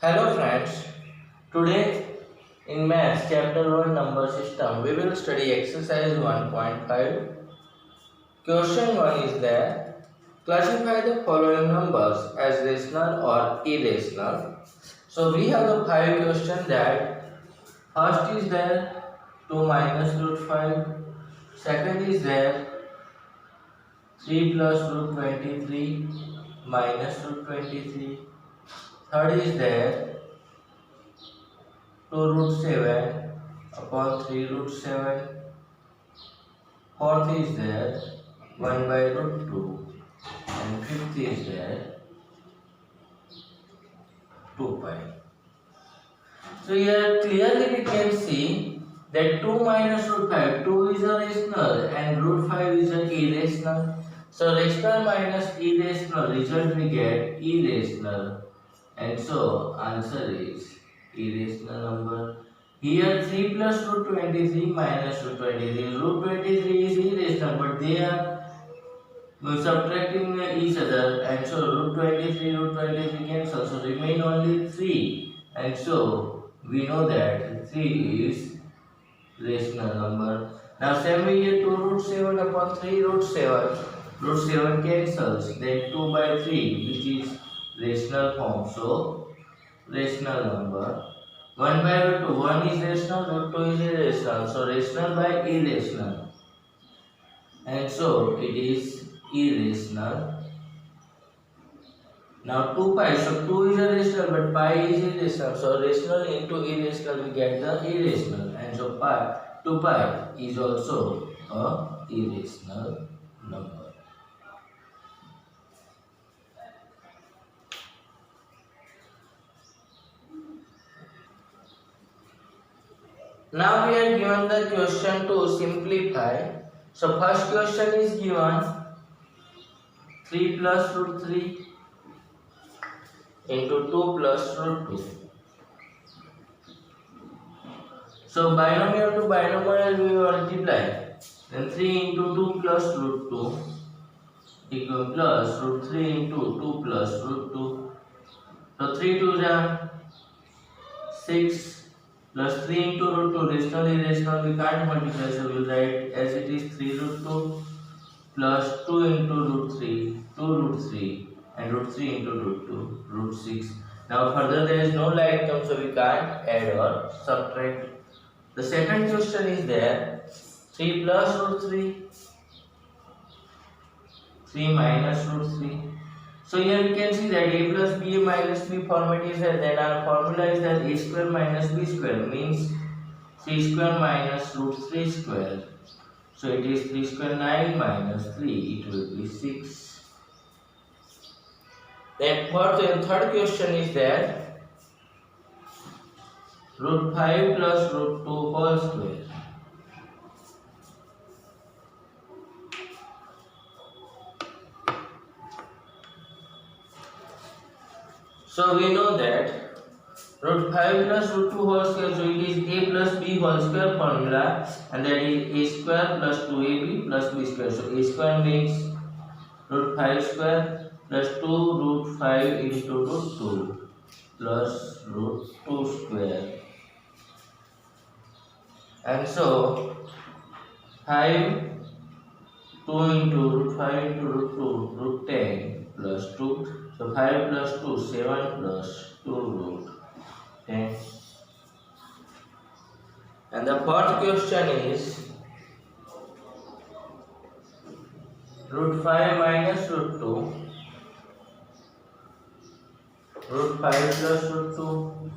Hello friends, today in Maths chapter 1 number system we will study exercise 1.5. Question 1 is that classify the following numbers as rational or irrational. So we have the 5 question that first is there 2 minus root 5, second is there 3 plus root 23 minus root 23, third is there 2 root 7 upon 3 root 7. Fourth is there 1 by root 2. And fifth is there 2 pi. So here clearly we can see that 2 minus root 5, 2 is a rational and root 5 is an irrational. So rational minus irrational result we get irrational. And so answer is irrational number. Here 3 plus root 23 minus root 23. Root 23 is irrational but they are subtracting each other, and so root 23 cancel, so remain only 3, and so we know that 3 is rational number. Now same way here 2 root 7 upon 3 root 7. Root 7 cancels, then 2 by 3 which is rational form, so rational number. 1 by root 2, 1 is rational, root 2 is irrational, so rational by irrational, and so it is irrational. Now 2 pi, so 2 is a rational but pi is irrational, so rational into irrational we get the irrational, and so 2 pi is also a irrational number. Now we are given the question to simplify. So first question is given 3 plus root 3 into 2 plus root 2. So binomial to binomial we multiply. Then 3 into 2 plus root 2 equal plus root 3 into 2 plus root 2. So 3 2 is 6 plus 3 into root 2, rational irrational we can't multiply, so we'll write as it is 3 root 2 plus 2 into root 3, 2 root 3, and root 3 into root 2, root 6. Now further there is no like term, so we can't add or subtract. The second question is there 3 plus root 3, 3 minus root 3. So here we can see that a plus b minus b format is there. Then our formula is that a square minus b square means 3 square minus root 3 square. So it is 3 square 9 minus 3, it will be 6. Then third question is that root 5 plus root 2 whole square. So we know that root 5 plus root 2 whole square, so it is a plus b whole square formula, and that is a square plus 2ab plus b square. So a square means root 5 square plus 2 root 5 into root 2 plus root 2 square. And so 5 2 into root 5 into root 2 root 10 plus 2. So 5 plus 2 7 plus 2 root 10. And the fourth question is root 5 minus root 2, root 5 plus root 2.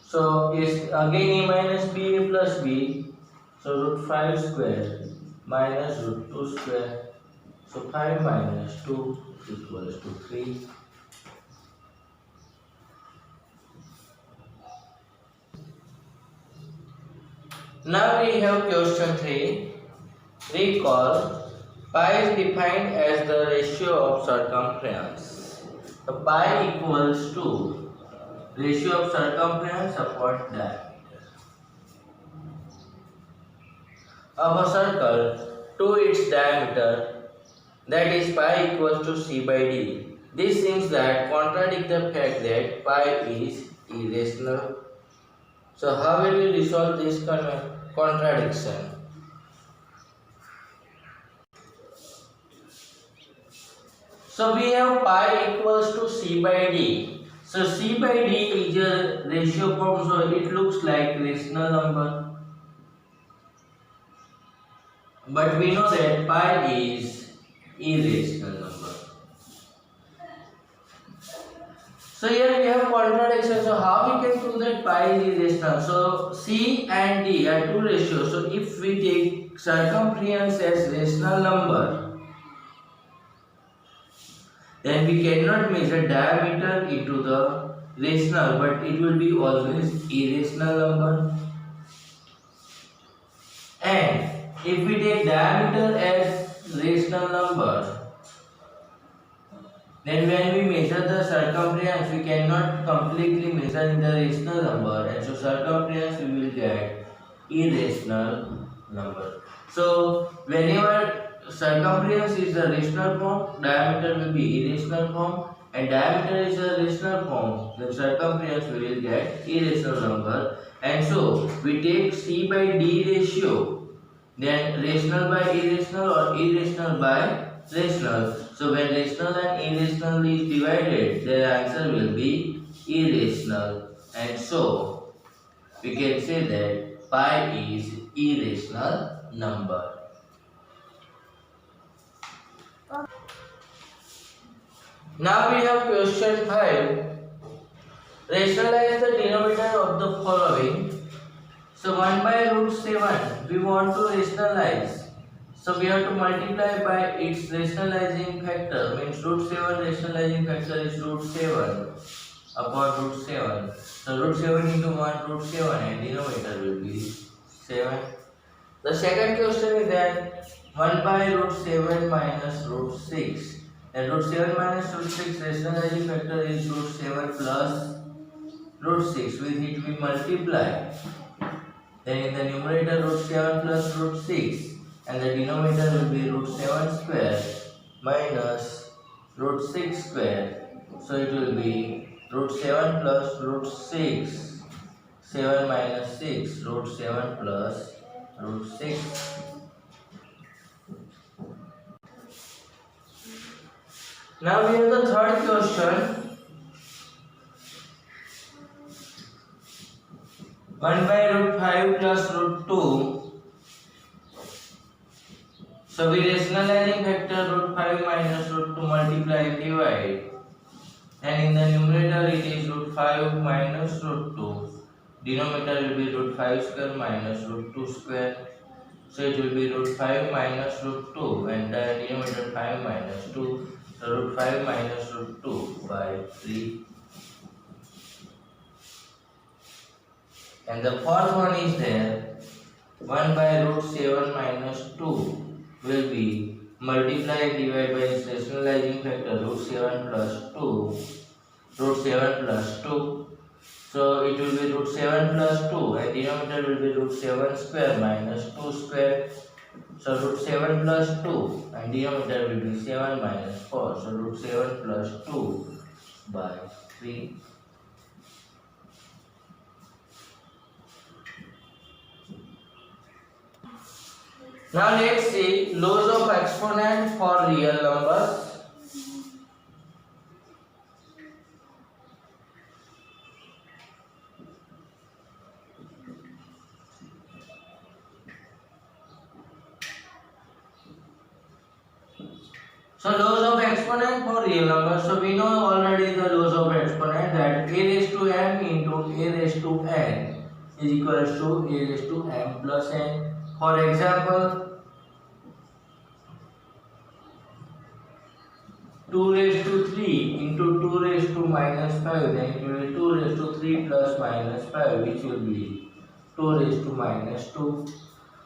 So is again a minus b, a plus b. So root 5 square minus root 2 square. So 5 minus 2 equals to 3. Now we have question 3. Recall pi is defined as the ratio of circumference. So pi equals to ratio of circumference upon diameter of a circle to its diameter, that is pi equals to c by d, These things that contradict the fact that pi is irrational. So how will you resolve this contradiction? So we have pi equals to c by d. So c by d is a ratio form, so it looks like rational number. But we know that pi is irrational number. So here we have contradiction. So how we can prove that pi is irrational? So c and d are two ratios. So if we take circumference as rational number, then we cannot measure diameter into the rational, but it will be always irrational number. And if we take diameter as rational number, then when we measure the circumference, we cannot completely measure in the rational number, and so circumference we will get irrational number. So whenever circumference is the rational form, diameter will be irrational form, and diameter is a rational form, then circumference we will get irrational number. And so we take c by d ratio, then rational by irrational or irrational by rational. So when rational and irrational is divided, the answer will be irrational, and so we can say that pi is irrational number. Now we have question 5. Rationalize the denominator of the following. So 1 by root 7 we want to rationalize. So we have to multiply by its rationalizing factor, means root 7 rationalizing factor is root 7 upon root 7. So root 7 into 1 root 7 and denominator will be 7. The second question is that 1 by root 7 minus root 6. And root 7 minus root 6 rationalizing factor is root 7 plus root 6. With it we multiply. Then in the numerator root 7 plus root 6. And the denominator will be root 7 square minus root 6 square. So it will be root 7 plus root 6. 7 minus 6, root 7 plus root 6. Now we have the third question. 1 by root 5 plus root 2. So we rationalizing factor root 5 minus root 2 multiply and divide. And in the numerator it is root 5 minus root 2. Denominator will be root 5 square minus root 2 square. So it will be root 5 minus root 2 and the denominator 5 minus 2. So root 5 minus root 2 by 3. And the fourth one is there. 1 by root 7 minus 2 will be multiply and divide by its rationalizing factor root 7 plus 2. Root 7 plus 2. So it will be root 7 plus 2 and denominator will be root 7 square minus 2 square. So root 7 plus 2 and denominator will be 7 minus 4. So root 7 plus 2 by 3. Now let's see laws of exponent for real numbers. So laws of exponent for real numbers. So we know already the laws of exponent that a raised to m into a raised to n is equals to a raised to m plus n. For example, 2 raised to 3 into 2 raised to minus 5, then it will be 2 raised to 3 plus minus 5, which will be 2 raised to minus 2.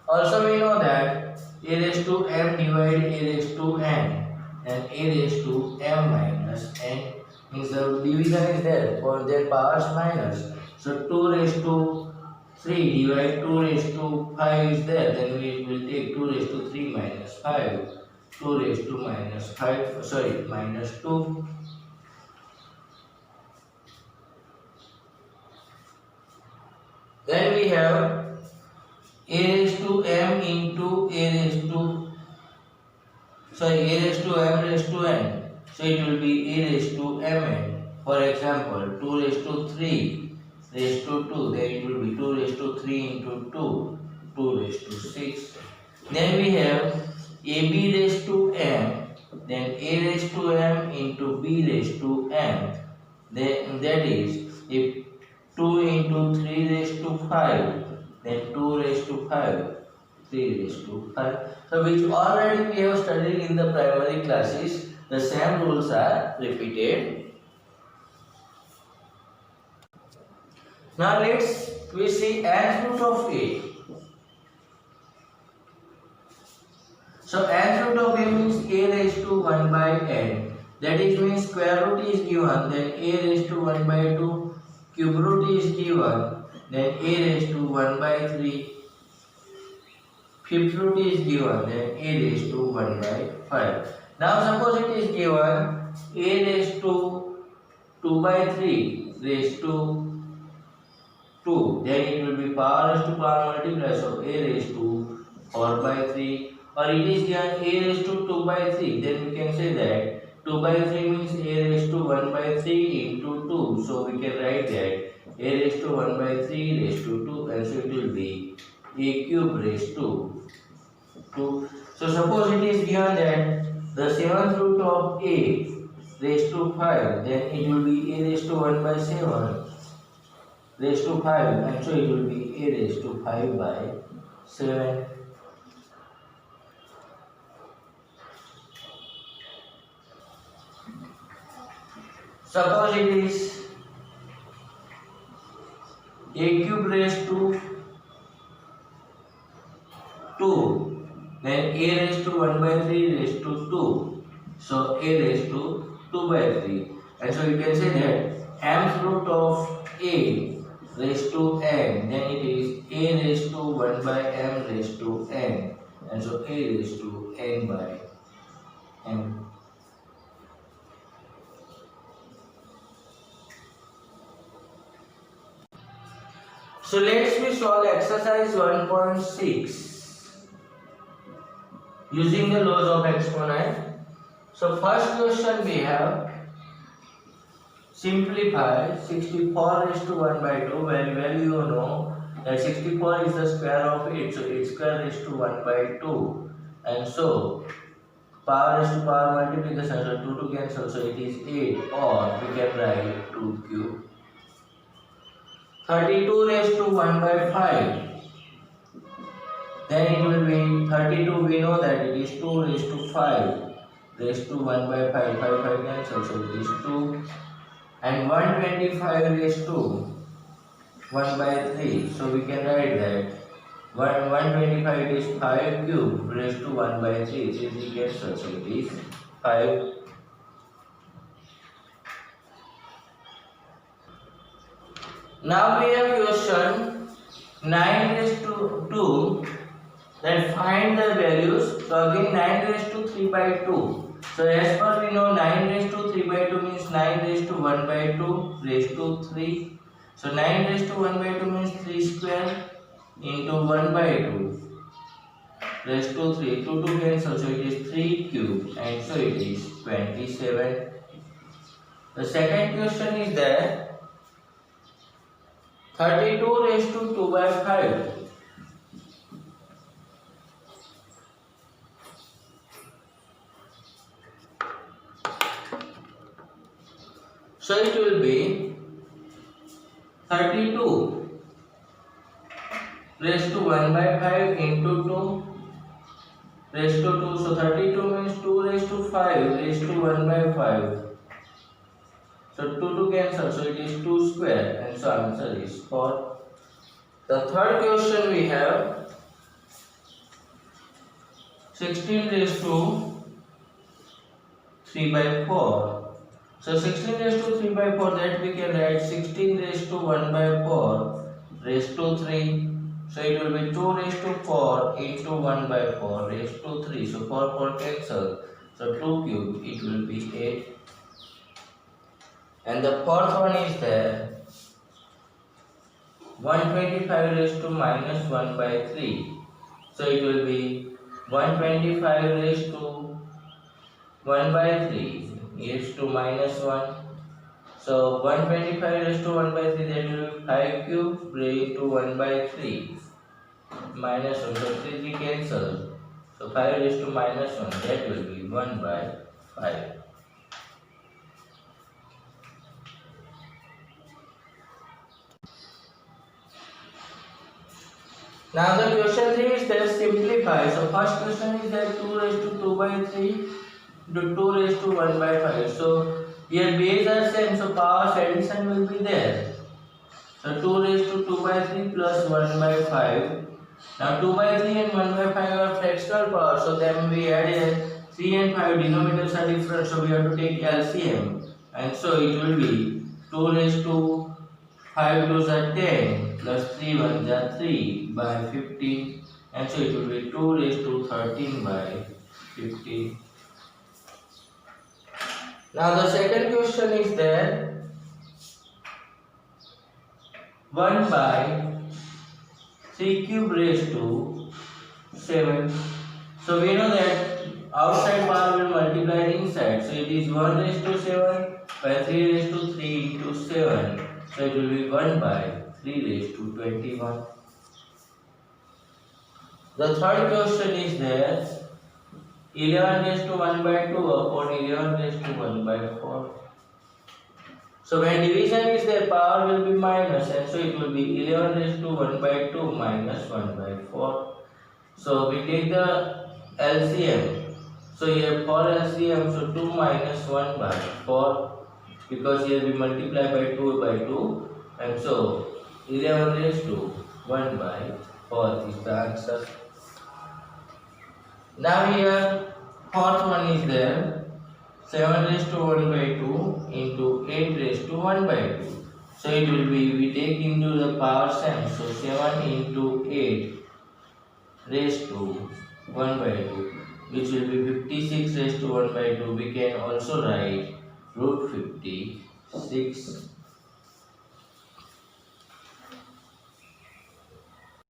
Also we know that a raised to m divide a raised to n, and a raised to m minus n means the division is there for their powers minus. So 2 raised to 3 divide 2 raised to 5 is there, then we will take 2 raised to 3 minus 5. 2 raised to minus 5, minus 2. Then we have a raised to m into a raised to a raised to m raised to n. So it will be a raised to mn. For example, 2 raised to 3 raised to 2. Then it will be 2 raised to 3 into 2, 2 raised to 6. Then we have ab raised to m. Then a raised to m into b raised to m. Then that is if 2 into 3 raised to 5. Then 2 raised to 5. 3 raised to 5. So which already we have studied in the primary classes. The same rules are repeated. Now we see nth root of a. So nth root of a means a raised to 1 by n. That is means square root is given, then a raised to 1 by 2. Cube root is given, then a raised to 1 by 3. Fifth root is given, then a raised to 1 by 5. Now suppose it is given a raised to 2 by 3 raised to 2, then it will be power raised to power multiply, so a raised to 4 by 3. Or it is given a raised to 2 by 3, then we can say that 2 by 3 means a raised to 1 by 3 into 2. So we can write that a raised to 1 by 3 raised to 2, and so it will be a cube raised to 2. So suppose it is given that the seventh root of a raised to 5, then it will be a raised to 1 by 7 raised to 5, and so it will be a raised to 5 by 7. Suppose it is a cube raised to 2, then a raised to 1 by 3 raised to 2. So a raised to 2 by 3. And so you can say that mth root of a raised to n, then it is a raised to 1 by m raised to n. And so a raised to n by m. So let's solve exercise 1.6 using the laws of exponent. So first question we have, simplify 64 raised to 1 by 2, where value you know that 64 is the square of 8, so 8 square raised to 1 by 2, and so power raised to power multiplication, so 2 to cancel, so it is 8, or we can write 2 cube. 32 raised to 1 by 5, then it will be 32, we know that it is 2 raised to 5 raised to 1 by 5, 5 cancel, so it is 2, and 125 raised to 1 by 3, so we can write that 125 is 5 cube raised to 1 by 3, 3 cancel, so it is 5. Now we have question 9 raised to 2, then find the values. So again 9 raised to 3 by 2. So as per we know 9 raised to 3 by 2 means 9 raised to 1 by 2 raised to 3. So 9 raised to 1 by 2 means 3 square into 1 by 2 raised to 3. 2 to cancel, so it is 3 cube, and so it is 27. The second question is that 32 raised to 2 by 5. So it will be 32 raised to 1 by 5 into 2 raised to 2. So 32 means 2 raised to 5 raised to 1 by 5. So 2 to cancel, so it is 2 square, and so answer is 4. The third question we have 16 raised to 3 by 4. So 16 raised to 3 by 4, that we can write 16 raised to 1 by 4 raised to 3. So it will be 2 raised to 4 into 1 by 4 raised to 3. So 4 cancel. So 2 cube, it will be 8. And the fourth one is there 125 raised to minus 1 by 3. So it will be 125 raised to 1 by 3 is to minus 1. So 125 raised to 1 by 3, that will be 5 cube raised to 1 by 3 minus 1. So 3 cancel. So 5 raised to minus 1, that will be 1 by 5. Now the question 3 is that simplify. So first question is that 2 raised to 2 by 3 to 2 raised to 1 by 5. So here base are same, so powers addition will be there. So 2 raised to 2 by 3 plus 1 by 5. Now 2 by 3 and 1 by 5 are fractional powers, so then we add here 3 and 5 denominators are different, so we have to take LCM. And so it will be 2 raised to 5 2s are 10 plus 3 1s are 3 by 15, and so it will be 2 raised to 13 by 15. Now the second question is that 1 by 3 cube raised to 7. So we know that outside power will multiply inside. So it is 1 raised to 7 by 3 raised to 3 into 7. So it will be 1 by 3 raised to 21. The third question is there 11 raised to 1 by 2 upon 11 raised to 1 by 4. So when division is there, power will be minus, and so it will be 11 raised to 1 by 2 minus 1 by 4. So we take the LCM. So here for LCM, so 2 minus 1 by 4, because here we multiply by 2, and so 11 raised to 1 by 4 is the answer. Now here fourth one is there 7 raised to 1 by 2 into 8 raised to 1 by 2. So it will be, we take into the power same, so 7 into 8 raised to 1 by 2, which will be 56 raised to 1 by 2. We can also write root 56